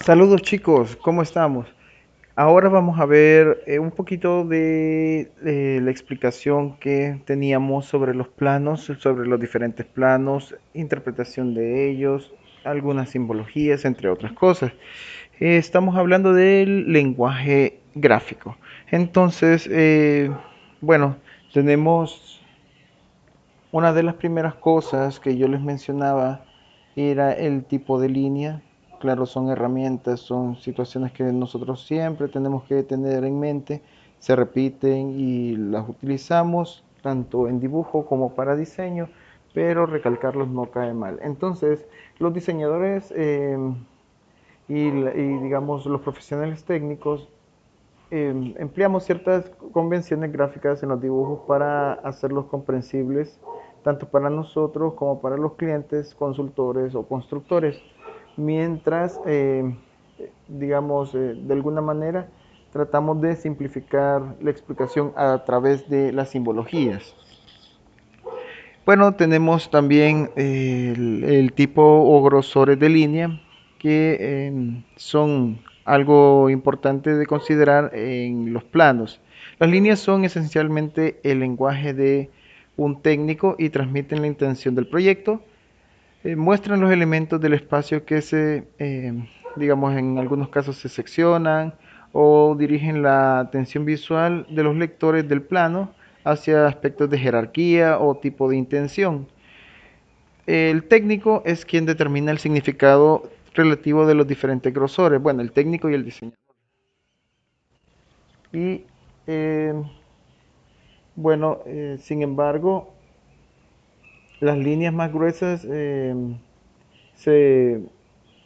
Saludos chicos, ¿cómo estamos? Ahora vamos a ver un poquito de la explicación que teníamos sobre los planos, sobre los diferentes planos, interpretación de ellos, algunas simbologías, entre otras cosas. Estamos hablando del lenguaje gráfico. Entonces, bueno, tenemos una de las primeras cosas que yo les mencionaba era el tipo de línea. Claro, son herramientas, son situaciones que nosotros siempre tenemos que tener en mente, se repiten y las utilizamos tanto en dibujo como para diseño, pero recalcarlos no cae mal. Entonces, los diseñadores digamos los profesionales técnicos empleamos ciertas convenciones gráficas en los dibujos para hacerlos comprensibles tanto para nosotros como para los clientes, consultores o constructores, mientras, digamos, de alguna manera tratamos de simplificar la explicación a través de las simbologías. Bueno, tenemos también el tipo o grosores de línea que son algo importante de considerar en los planos. Las líneas son esencialmente el lenguaje de un técnico y transmiten la intención del proyecto. Muestran los elementos del espacio que digamos, en algunos casos se seccionan o dirigen la atención visual de los lectores del plano hacia aspectos de jerarquía o tipo de intención. El técnico es quien determina el significado relativo de los diferentes grosores, bueno, el técnico y el diseñador. Y eh, bueno, sin embargo, las líneas más gruesas se,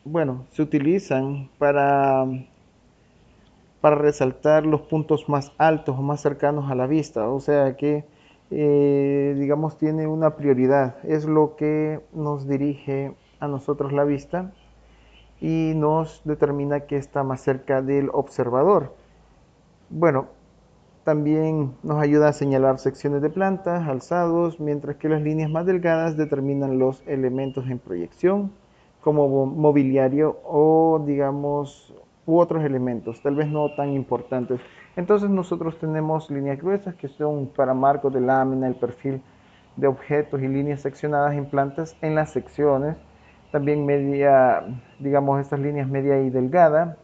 bueno, se utilizan para resaltar los puntos más altos o más cercanos a la vista, o sea que, digamos, tiene una prioridad, es lo que nos dirige a nosotros la vista y nos determina que está más cerca del observador. Bueno, también nos ayuda a señalar secciones de plantas, alzados, mientras que las líneas más delgadas determinan los elementos en proyección, como mobiliario o, digamos, u otros elementos, tal vez no tan importantes. Entonces nosotros tenemos líneas gruesas que son para marcos de lámina, el perfil de objetos y líneas seccionadas en plantas en las secciones. También media, digamos, estas líneas media y delgada,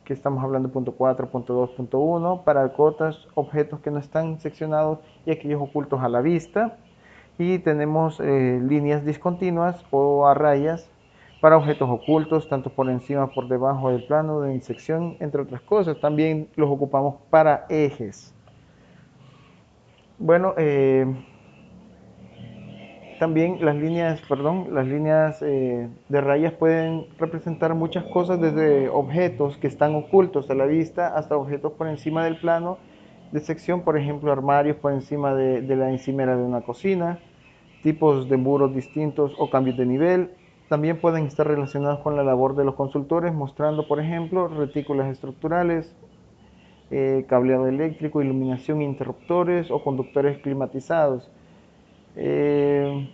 que estamos hablando punto 4, punto 2, punto 1, para cotas, objetos que no están seccionados y aquellos ocultos a la vista. Y tenemos líneas discontinuas o a rayas para objetos ocultos, tanto por encima, por debajo del plano de sección, entre otras cosas. También los ocupamos para ejes. Bueno, también las líneas de rayas pueden representar muchas cosas, desde objetos que están ocultos a la vista hasta objetos por encima del plano de sección, por ejemplo, armarios por encima de la encimera de una cocina, tipos de muros distintos o cambios de nivel. También pueden estar relacionados con la labor de los consultores, mostrando, por ejemplo, retículas estructurales, cableado eléctrico, iluminación, interruptores o conductores climatizados. Eh,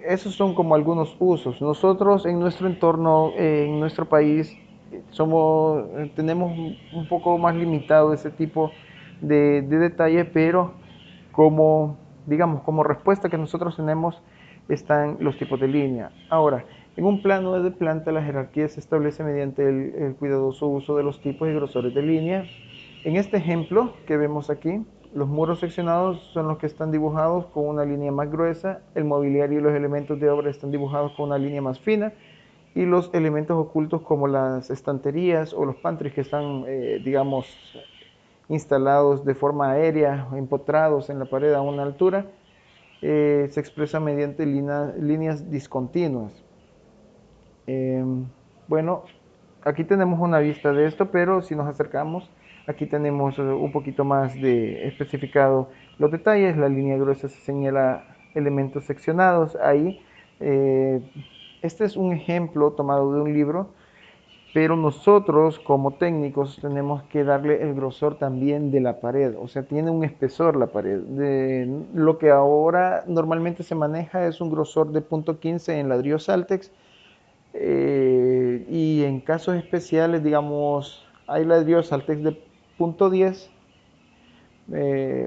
Esos son como algunos usos. Nosotros en nuestro entorno, en nuestro país, tenemos un poco más limitado ese tipo de detalle, pero como, digamos, como respuesta que nosotros tenemos están los tipos de línea. Ahora, en un plano de planta, la jerarquía se establece mediante el cuidadoso uso de los tipos y grosores de línea. En este ejemplo que vemos aquí, los muros seccionados son los que están dibujados con una línea más gruesa, el mobiliario y los elementos de obra están dibujados con una línea más fina, y los elementos ocultos como las estanterías o los pantries que están, digamos, instalados de forma aérea, empotrados en la pared a una altura, se expresan mediante líneas discontinuas. Eh, bueno, aquí tenemos una vista de esto, pero si nos acercamos, aquí tenemos un poquito más de especificado los detalles. La línea gruesa se señala elementos seccionados ahí. eh, este es un ejemplo tomado de un libro, pero nosotros como técnicos tenemos que darle el grosor también de la pared, o sea, tiene un espesor la pared. Lo que ahora normalmente se maneja es un grosor de .15 en ladrillo Saltex, Y en casos especiales, digamos, hay la Saltex de .10,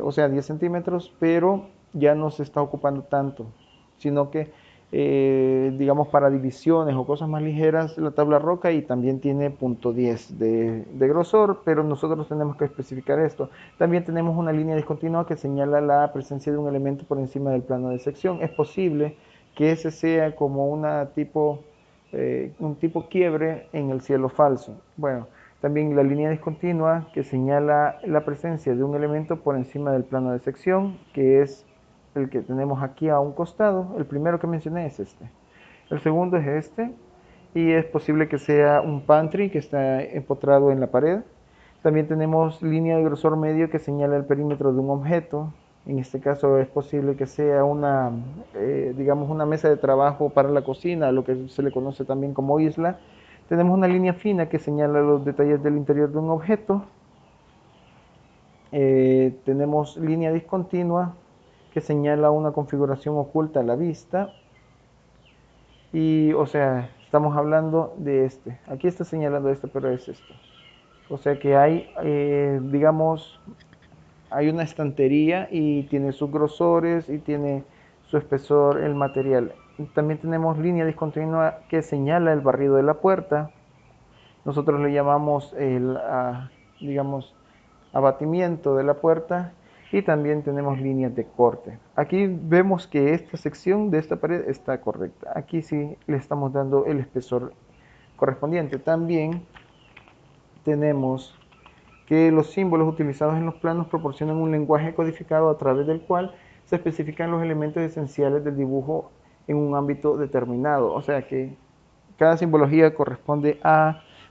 o sea, 10 centímetros, pero ya no se está ocupando tanto, sino que, digamos, para divisiones o cosas más ligeras, la tabla roca y también tiene .10 de grosor, pero nosotros tenemos que especificar esto. También tenemos una línea discontinua que señala la presencia de un elemento por encima del plano de sección. Es posible que ese sea como un tipo quiebre en el cielo falso. Bueno, también la línea discontinua que señala la presencia de un elemento por encima del plano de sección, que es el que tenemos aquí a un costado. El primero que mencioné es este. El segundo es este, y es posible que sea un pantry que está empotrado en la pared. También tenemos línea de grosor medio que señala el perímetro de un objeto. En este caso es posible que sea digamos, una mesa de trabajo para la cocina, lo que se le conoce también como isla. Tenemos una línea fina que señala los detalles del interior de un objeto. Tenemos línea discontinua que señala una configuración oculta a la vista. Y, o sea, estamos hablando de este. Aquí está señalando este, pero es esto. O sea que hay, digamos, hay una estantería y tiene sus grosores y tiene su espesor el material. También tenemos línea discontinua que señala el barrido de la puerta. Nosotros le llamamos digamos, abatimiento de la puerta, y también tenemos líneas de corte. Aquí vemos que esta sección de esta pared está correcta. Aquí sí le estamos dando el espesor correspondiente. También tenemos que los símbolos utilizados en los planos proporcionan un lenguaje codificado a través del cual se especifican los elementos esenciales del dibujo en un ámbito determinado. O sea que cada simbología corresponde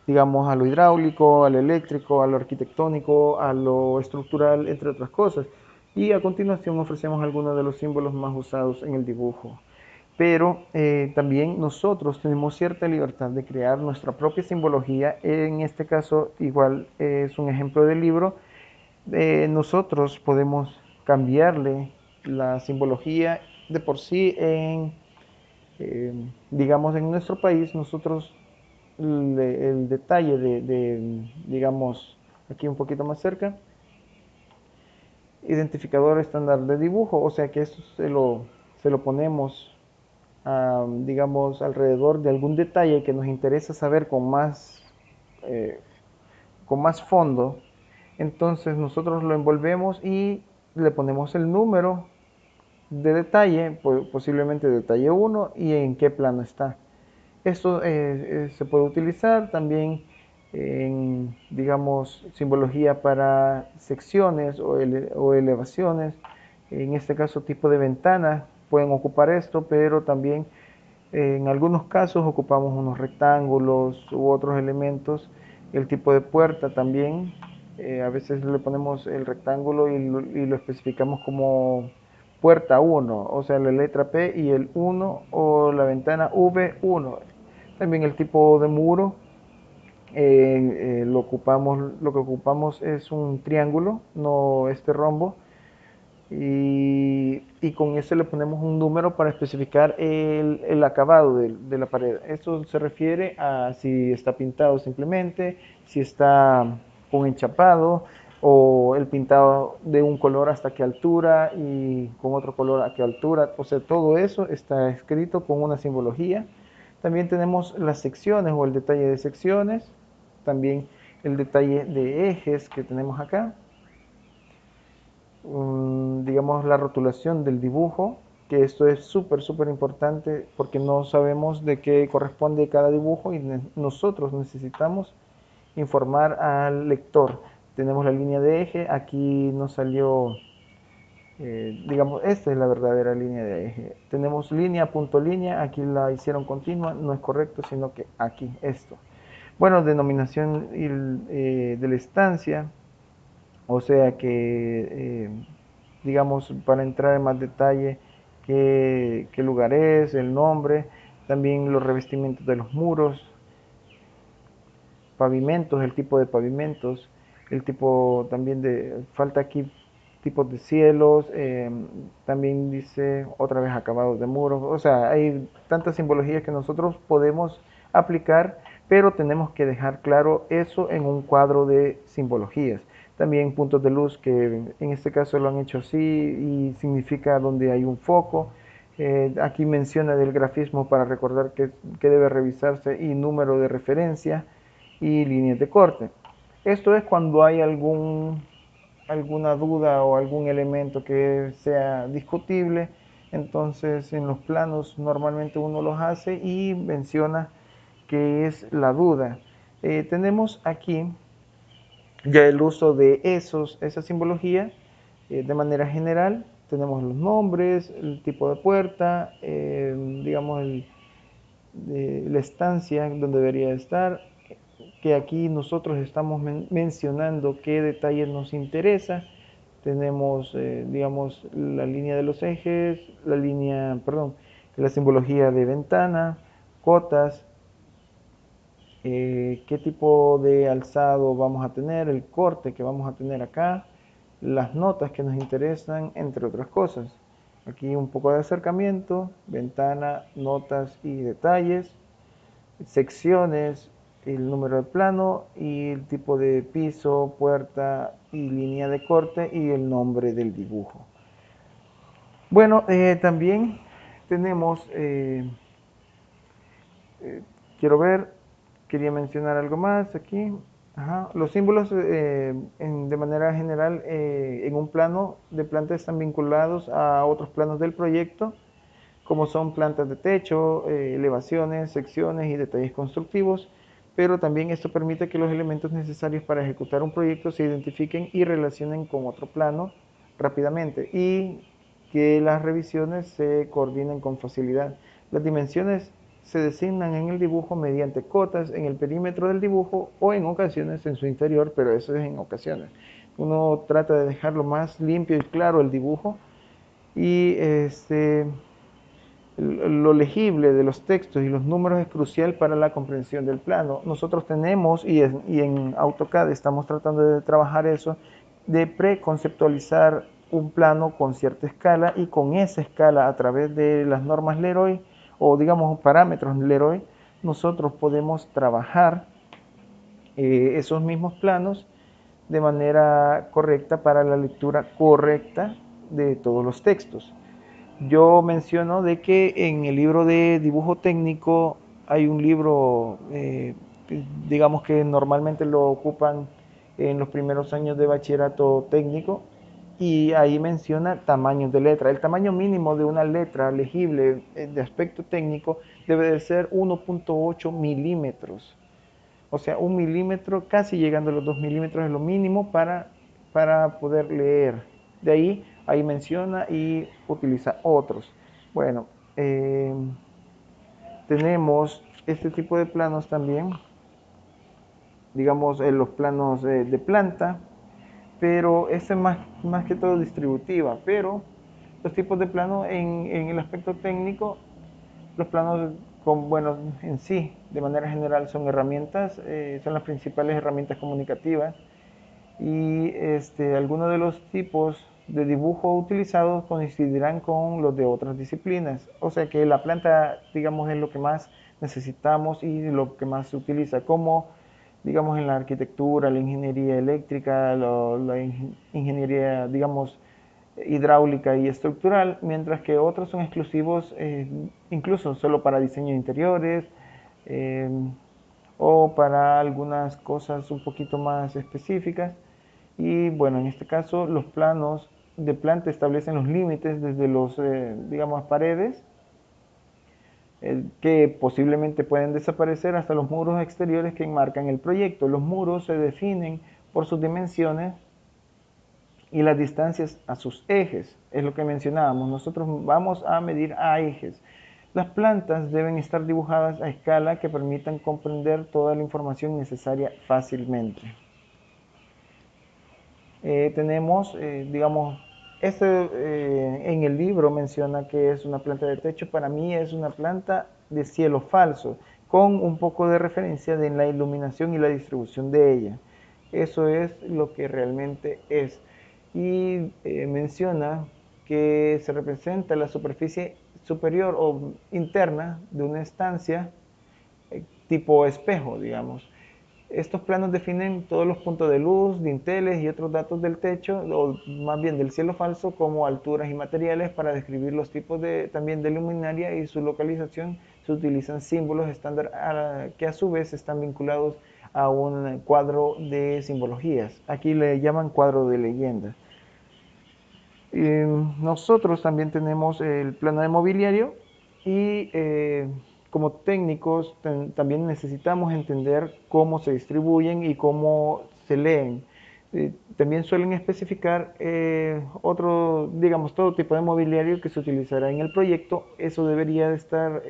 digamos, a lo hidráulico, a lo eléctrico, a lo arquitectónico, a lo estructural, entre otras cosas. Y a continuación ofrecemos algunos de los símbolos más usados en el dibujo. Pero también nosotros tenemos cierta libertad de crear nuestra propia simbología. En este caso, igual es un ejemplo de libro. Nosotros podemos cambiarle la simbología de por sí digamos, en nuestro país. Nosotros el detalle digamos, aquí un poquito más cerca, identificador estándar de dibujo, o sea que esto se lo ponemos, digamos, alrededor de algún detalle que nos interesa saber eh, con más fondo. Entonces nosotros lo envolvemos y le ponemos el número de detalle, posiblemente detalle 1, y en qué plano está. Esto se puede utilizar también en, digamos, simbología para secciones o elevaciones. En este caso, tipo de ventanas pueden ocupar esto, pero también en algunos casos ocupamos unos rectángulos u otros elementos. El tipo de puerta también, a veces le ponemos el rectángulo y lo especificamos como puerta 1, o sea, la letra P y el 1, o la ventana V1. También el tipo de muro, lo que ocupamos es un triángulo, no este rombo, y con ese le ponemos un número para especificar el acabado de la pared. Esto se refiere a si está pintado simplemente, si está con enchapado, o el pintado de un color hasta qué altura y con otro color a qué altura. O sea, todo eso está escrito con una simbología. También tenemos las secciones o el detalle de secciones, también el detalle de ejes que tenemos acá, digamos, la rotulación del dibujo, que esto es súper importante porque no sabemos de qué corresponde cada dibujo y nosotros necesitamos informar al lector. Tenemos la línea de eje, aquí nos salió, digamos, esta es la verdadera línea de eje. Tenemos línea, punto, línea, aquí la hicieron continua, no es correcto, sino que aquí, esto. Bueno, denominación de la estancia, o sea que, digamos, para entrar en más detalle, qué lugar es, el nombre, también los revestimientos de los muros, pavimentos, el tipo de pavimentos, el tipo también falta aquí tipos de cielos, también dice otra vez acabados de muros, o sea, hay tantas simbologías que nosotros podemos aplicar, pero tenemos que dejar claro eso en un cuadro de simbologías. También puntos de luz que en este caso lo han hecho así y significa donde hay un foco. Aquí menciona del grafismo para recordar que debe revisarse y número de referencia y líneas de corte. Esto es cuando hay alguna duda o algún elemento que sea discutible, entonces en los planos normalmente uno los hace y menciona que es la duda. Tenemos aquí ya el uso de esa simbología de manera general. Tenemos los nombres, el tipo de puerta, digamos la estancia donde debería estar, que aquí nosotros estamos mencionando qué detalles nos interesa. Tenemos, digamos, la línea de los ejes, la simbología de ventana, cotas, qué tipo de alzado vamos a tener, el corte que vamos a tener acá, las notas que nos interesan, entre otras cosas. Aquí un poco de acercamiento, ventana, notas y detalles, secciones, el número de plano y el tipo de piso, puerta y línea de corte y el nombre del dibujo. Bueno, también tenemos, quiero ver, quería mencionar algo más aquí. Ajá. Los símbolos de manera general en un plano de planta están vinculados a otros planos del proyecto, como son plantas de techo, elevaciones, secciones y detalles constructivos, pero también esto permite que los elementos necesarios para ejecutar un proyecto se identifiquen y relacionen con otro plano rápidamente y que las revisiones se coordinen con facilidad. Las dimensiones se designan en el dibujo mediante cotas en el perímetro del dibujo o en ocasiones en su interior, pero eso es en ocasiones. Uno trata de dejarlo más limpio y claro el dibujo y lo legible de los textos y los números es crucial para la comprensión del plano. Nosotros tenemos, y en AutoCAD estamos tratando de trabajar eso, de preconceptualizar un plano con cierta escala y con esa escala a través de las normas Leroy o digamos parámetros Leroy, nosotros podemos trabajar esos mismos planos de manera correcta para la lectura correcta de todos los textos. Yo menciono de que en el libro de dibujo técnico hay un libro, digamos que normalmente lo ocupan en los primeros años de bachillerato técnico y ahí menciona tamaños de letra. El tamaño mínimo de una letra legible de aspecto técnico debe de ser 1.8 milímetros. O sea, 1 milímetro, casi llegando a los 2 milímetros es lo mínimo para poder leer. De ahí menciona y utiliza otros. Bueno, tenemos este tipo de planos también, digamos los planos de planta, pero este es más que todo distributiva, pero los tipos de plano en el aspecto técnico, los planos bueno, en sí, de manera general, son herramientas, son las principales herramientas comunicativas y algunos de los tipos de dibujo utilizados coincidirán con los de otras disciplinas. O sea que la planta, digamos, es lo que más necesitamos y lo que más se utiliza, como, digamos, en la arquitectura, la ingeniería eléctrica, la ingeniería, digamos, hidráulica y estructural, mientras que otros son exclusivos incluso solo para diseño de interiores eh, o para algunas cosas un poquito más específicas. Y bueno, en este caso los planos de planta establecen los límites desde los, digamos, paredes, que posiblemente pueden desaparecer hasta los muros exteriores que enmarcan el proyecto. Los muros se definen por sus dimensiones y las distancias a sus ejes, es lo que mencionábamos. Nosotros vamos a medir a ejes. Las plantas deben estar dibujadas a escala que permitan comprender toda la información necesaria fácilmente. Tenemos, digamos, en el libro menciona que es una planta de techo. Para mí es una planta de cielo falso, con un poco de referencia en la iluminación y la distribución de ella. Eso es lo que realmente es. y menciona que se representa la superficie superior o interna de una estancia tipo espejo, digamos. Estos planos definen todos los puntos de luz, dinteles y otros datos del techo, o más bien del cielo falso, como alturas y materiales. Para describir los tipos también de luminaria y su localización se utilizan símbolos estándar que a su vez están vinculados a un cuadro de simbologías. Aquí le llaman cuadro de leyendas. Nosotros también tenemos el plano de mobiliario y como técnicos también necesitamos entender cómo se distribuyen y cómo se leen. También suelen especificar digamos, todo tipo de mobiliario que se utilizará en el proyecto. Eso debería de estar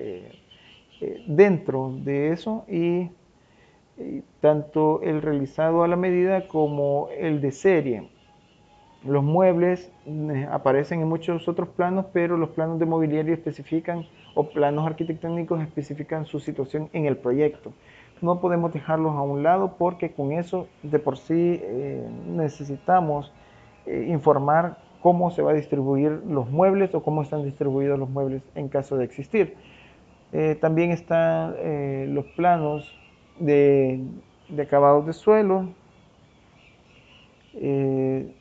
dentro de eso y tanto el realizado a la medida como el de serie. Los muebles aparecen en muchos otros planos, pero los planos de mobiliario especifican, o planos arquitectónicos especifican su situación en el proyecto. No podemos dejarlos a un lado porque con eso de por sí necesitamos informar cómo se va a distribuir los muebles o cómo están distribuidos los muebles en caso de existir. También están los planos de, de acabados de suelo, eh,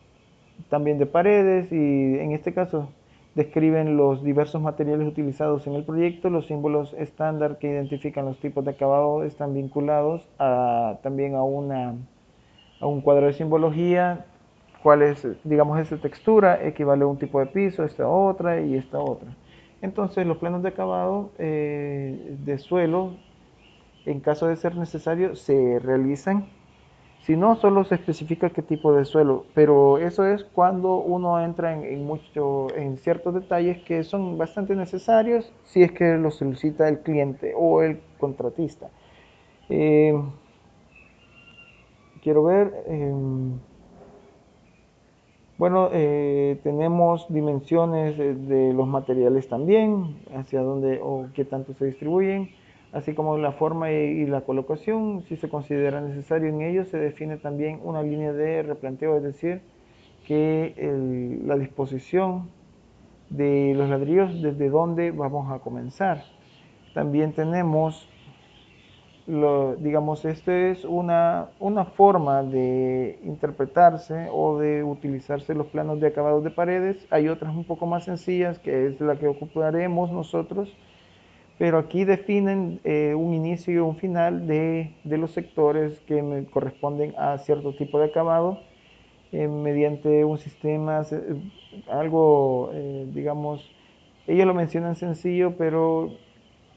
también de paredes, y en este caso describen los diversos materiales utilizados en el proyecto. Los símbolos estándar que identifican los tipos de acabado están vinculados también a un cuadro de simbología. Cuál es, digamos, esa textura equivale a un tipo de piso, esta otra y esta otra. Entonces los planos de acabado de suelo, en caso de ser necesario, se realizan. Si no, solo se especifica qué tipo de suelo, pero eso es cuando uno entra en ciertos detalles que son bastante necesarios si es que lo solicita el cliente o el contratista. Eh, quiero ver, bueno, tenemos dimensiones de los materiales también, hacia dónde o qué tanto se distribuyen, así como la forma y la colocación. Si se considera necesario en ello, se define también una línea de replanteo, es decir, que la disposición de los ladrillos desde dónde vamos a comenzar. También tenemos digamos, este es una forma de interpretarse o de utilizarse los planos de acabados de paredes. Hay otras un poco más sencillas, que es la que ocuparemos nosotros, pero aquí definen un inicio y un final de los sectores que me corresponden a cierto tipo de acabado mediante un sistema, algo, digamos, ellos lo mencionan sencillo, pero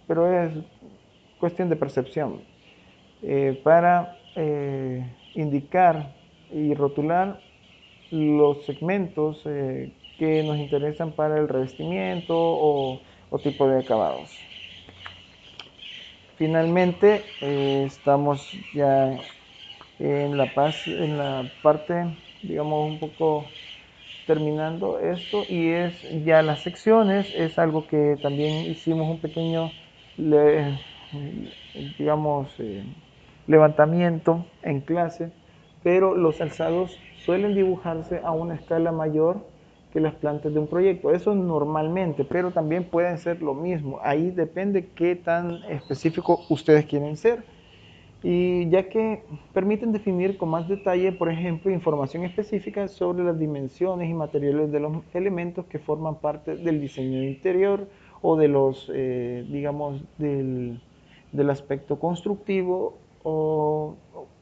es cuestión de percepción para indicar y rotular los segmentos que nos interesan para el revestimiento o tipo de acabados. Finalmente, estamos ya en la parte, digamos, un poco terminando esto, y es ya las secciones. Es algo que también hicimos un pequeño, digamos, levantamiento en clase, pero los alzados suelen dibujarse a una escala mayor que las plantas de un proyecto. Eso normalmente, pero también pueden ser lo mismo. Ahí depende qué tan específico ustedes quieren ser. Y ya que permiten definir con más detalle, por ejemplo, información específica sobre las dimensiones y materiales de los elementos que forman parte del diseño interior o de los, digamos, del aspecto constructivo o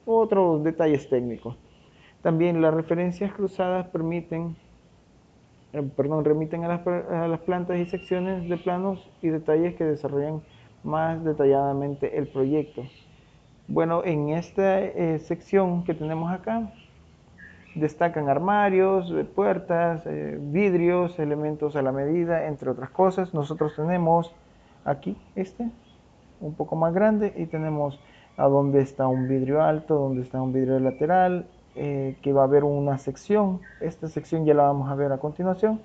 otros detalles técnicos. También las referencias cruzadas remiten a las plantas y secciones de planos y detalles que desarrollan más detalladamente el proyecto. Bueno, en esta sección que tenemos acá destacan armarios, puertas, vidrios, elementos a la medida, entre otras cosas. Nosotros tenemos aquí un poco más grande, y tenemos a donde está un vidrio alto, donde está un vidrio lateral, que va a haber una sección. Esta sección ya la vamos a ver a continuación,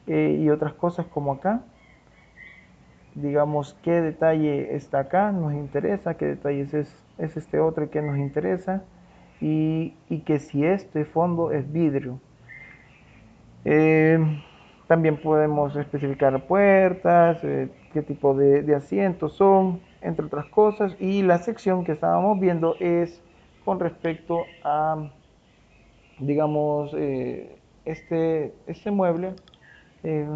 y otras cosas como acá. Digamos qué detalle está acá, nos interesa, qué detalles es este otro y qué nos interesa, y que si este fondo es vidrio. Eh, También podemos especificar puertas, qué tipo de asientos son, entre otras cosas. Y la sección que estábamos viendo es con respecto a, digamos, este mueble, eh,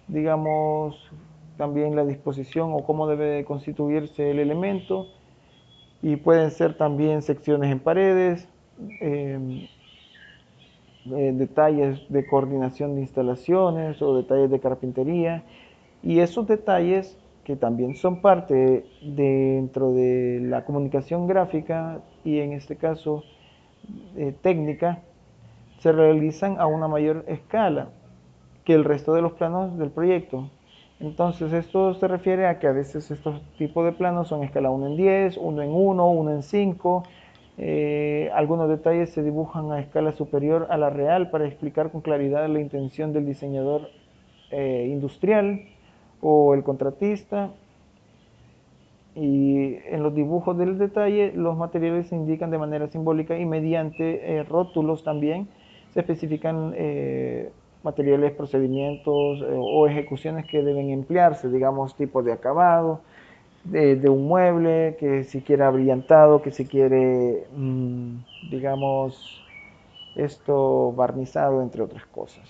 digamos, también la disposición o cómo debe constituirse el elemento. Y pueden ser también secciones en paredes, eh, detalles de coordinación de instalaciones o detalles de carpintería. Y esos detalles que también son parte dentro de la comunicación gráfica y en este caso técnica, se realizan a una mayor escala que el resto de los planos del proyecto. Entonces esto se refiere a que a veces estos tipos de planos son escala 1 en 10, 1 en 1, 1 en 5. Algunos detalles se dibujan a escala superior a la real para explicar con claridad la intención del diseñador industrial o el contratista. Y en los dibujos del detalle los materiales se indican de manera simbólica y mediante rótulos también se especifican materiales, procedimientos o ejecuciones que deben emplearse, digamos tipos de acabado de un mueble, que si quiere abrillantado, que si quiere, digamos, esto barnizado, entre otras cosas.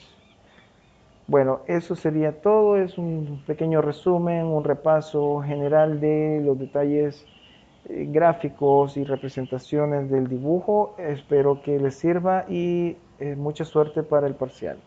Bueno, eso sería todo, es un pequeño resumen, un repaso general de los detalles gráficos y representaciones del dibujo. Espero que les sirva y mucha suerte para el parcial.